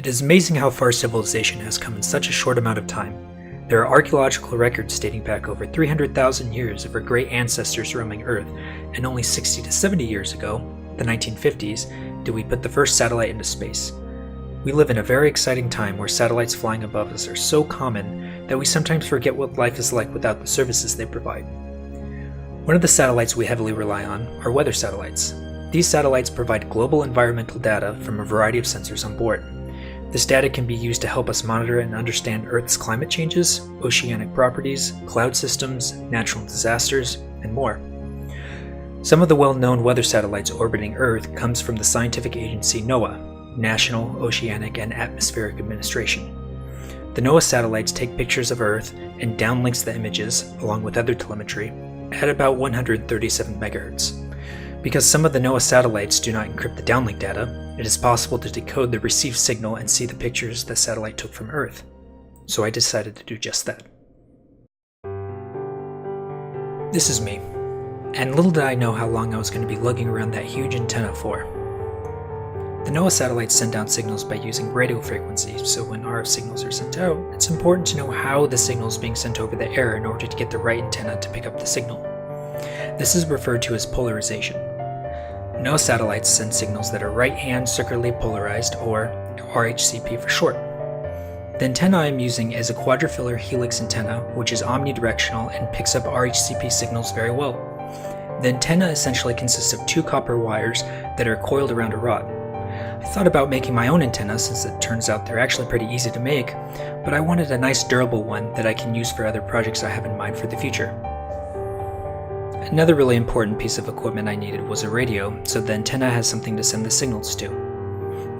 It is amazing how far civilization has come in such a short amount of time. There are archaeological records dating back over 300,000 years of our great ancestors roaming Earth, and only 60 to 70 years ago, the 1950s, did we put the first satellite into space. We live in a very exciting time where satellites flying above us are so common that we sometimes forget what life is like without the services they provide. One of the satellites we heavily rely on are weather satellites. These satellites provide global environmental data from a variety of sensors on board. This data can be used to help us monitor and understand Earth's climate changes, oceanic properties, cloud systems, natural disasters, and more. Some of the well-known weather satellites orbiting Earth comes from the scientific agency NOAA, National Oceanic and Atmospheric Administration. The NOAA satellites take pictures of Earth and downlinks the images, along with other telemetry, at about 137 MHz. Because some of the NOAA satellites do not encrypt the downlink data, it is possible to decode the received signal and see the pictures the satellite took from Earth. So I decided to do just that. This is me, and little did I know how long I was going to be lugging around that huge antenna for. The NOAA satellites send out signals by using radio frequencies, so when RF signals are sent out, it's important to know how the signal is being sent over the air in order to get the right antenna to pick up the signal. This is referred to as polarization. NOAA satellites send signals that are right-hand circularly polarized, or RHCP for short. The antenna I'm using is a quadrifilar helix antenna, which is omnidirectional and picks up RHCP signals very well. The antenna essentially consists of two copper wires that are coiled around a rod. I thought about making my own antenna since it turns out they're actually pretty easy to make, but I wanted a nice durable one that I can use for other projects I have in mind for the future. Another really important piece of equipment I needed was a radio, so the antenna has something to send the signals to.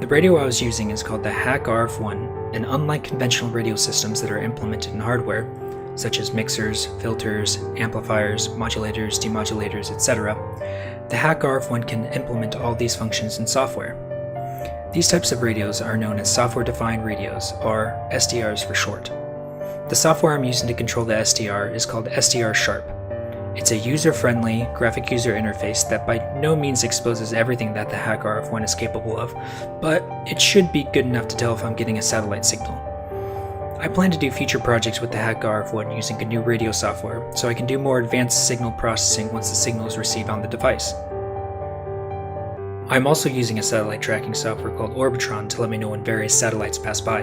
The radio I was using is called the HAC-RF1, and unlike conventional radio systems that are implemented in hardware, such as mixers, filters, amplifiers, modulators, demodulators, etc., the HAC-RF1 can implement all these functions in software. These types of radios are known as software-defined radios, or SDRs for short. The software I'm using to control the SDR is called SDR Sharp. It's a user-friendly, graphic user interface that by no means exposes everything that the HAC-RF1 is capable of, but it should be good enough to tell if I'm getting a satellite signal. I plan to do future projects with the HAC-RF1 using a new radio software, so I can do more advanced signal processing once the signal is received on the device. I'm also using a satellite tracking software called Orbitron to let me know when various satellites pass by.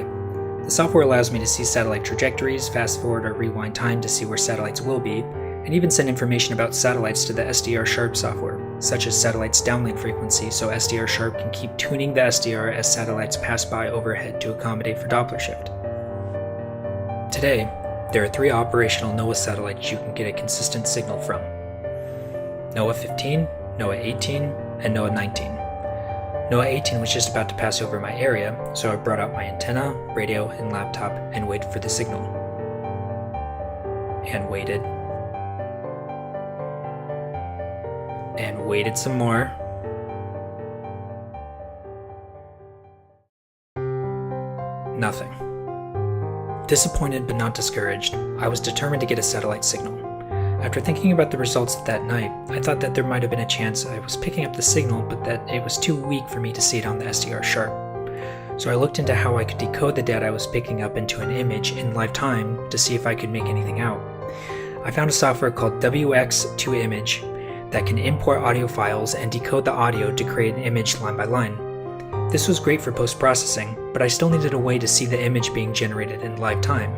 The software allows me to see satellite trajectories, fast forward or rewind time to see where satellites will be, and even send information about satellites to the SDR Sharp software, such as satellites' downlink frequency, so SDR Sharp can keep tuning the SDR as satellites pass by overhead to accommodate for Doppler shift. Today, there are 3 operational NOAA satellites you can get a consistent signal from: NOAA 15, NOAA 18, and NOAA 19. NOAA 18 was just about to pass over my area, so I brought out my antenna, radio, and laptop and waited for the signal. And waited. And waited some more. Nothing. Disappointed but not discouraged, I was determined to get a satellite signal. After thinking about the results that night, I thought that there might have been a chance I was picking up the signal, but that it was too weak for me to see it on the SDR Sharp. So I looked into how I could decode the data I was picking up into an image in live time to see if I could make anything out. I found a software called WX2Image that can import audio files and decode the audio to create an image line by line. This was great for post-processing, but I still needed a way to see the image being generated in live time.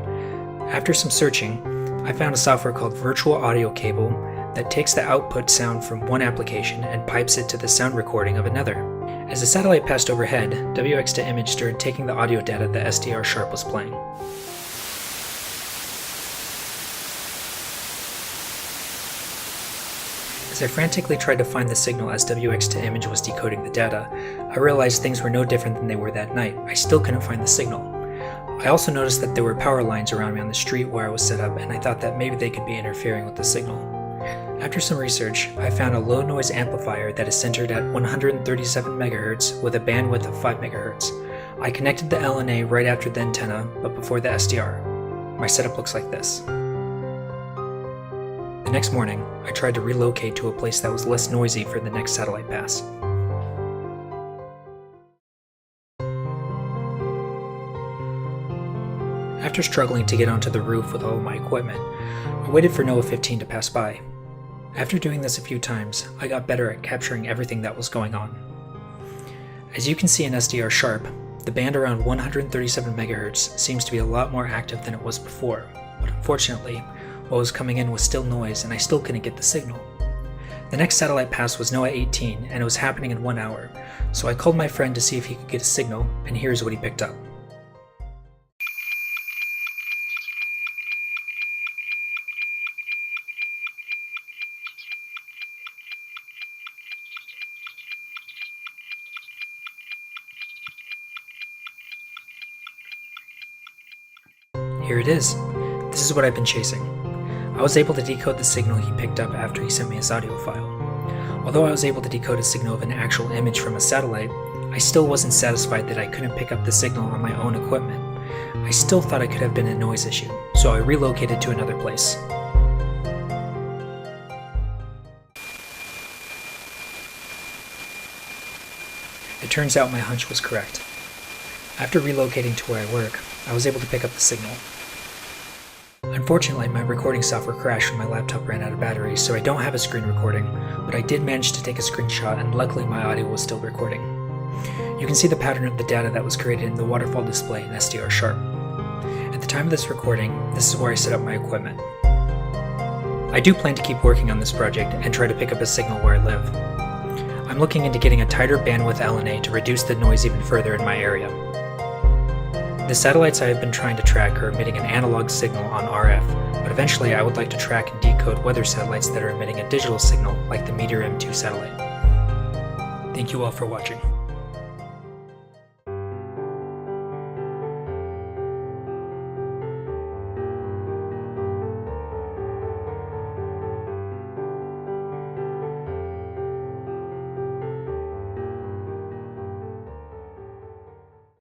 After some searching, I found a software called Virtual Audio Cable that takes the output sound from one application and pipes it to the sound recording of another. As the satellite passed overhead, WX2Image started taking the audio data that SDR Sharp was playing. As I frantically tried to find the signal as WX2Image was decoding the data, I realized things were no different than they were that night. I still couldn't find the signal. I also noticed that there were power lines around me on the street where I was set up, and I thought that maybe they could be interfering with the signal. After some research, I found a low noise amplifier that is centered at 137 MHz with a bandwidth of 5 MHz. I connected the LNA right after the antenna, but before the SDR. My setup looks like this. The next morning, I tried to relocate to a place that was less noisy for the next satellite pass. After struggling to get onto the roof with all of my equipment, I waited for NOAA 15 to pass by. After doing this a few times, I got better at capturing everything that was going on. As you can see in SDR Sharp, the band around 137 MHz seems to be a lot more active than it was before, but unfortunately, what was coming in was still noise and I still couldn't get the signal. The next satellite pass was NOAA 18 and it was happening in 1 hour, so I called my friend to see if he could get a signal, and here's what he picked up. Here it is. This is what I've been chasing. I was able to decode the signal he picked up after he sent me his audio file. Although I was able to decode a signal of an actual image from a satellite, I still wasn't satisfied that I couldn't pick up the signal on my own equipment. I still thought it could have been a noise issue, so I relocated to another place. It turns out my hunch was correct. After relocating to where I work, I was able to pick up the signal. Unfortunately, my recording software crashed when my laptop ran out of battery, so I don't have a screen recording, but I did manage to take a screenshot and luckily my audio was still recording. You can see the pattern of the data that was created in the waterfall display in SDR Sharp. At the time of this recording, this is where I set up my equipment. I do plan to keep working on this project and try to pick up a signal where I live. I'm looking into getting a tighter bandwidth LNA to reduce the noise even further in my area. The satellites I have been trying to track are emitting an analog signal on RF, but eventually I would like to track and decode weather satellites that are emitting a digital signal like the Meteor M2 satellite. Thank you all for watching.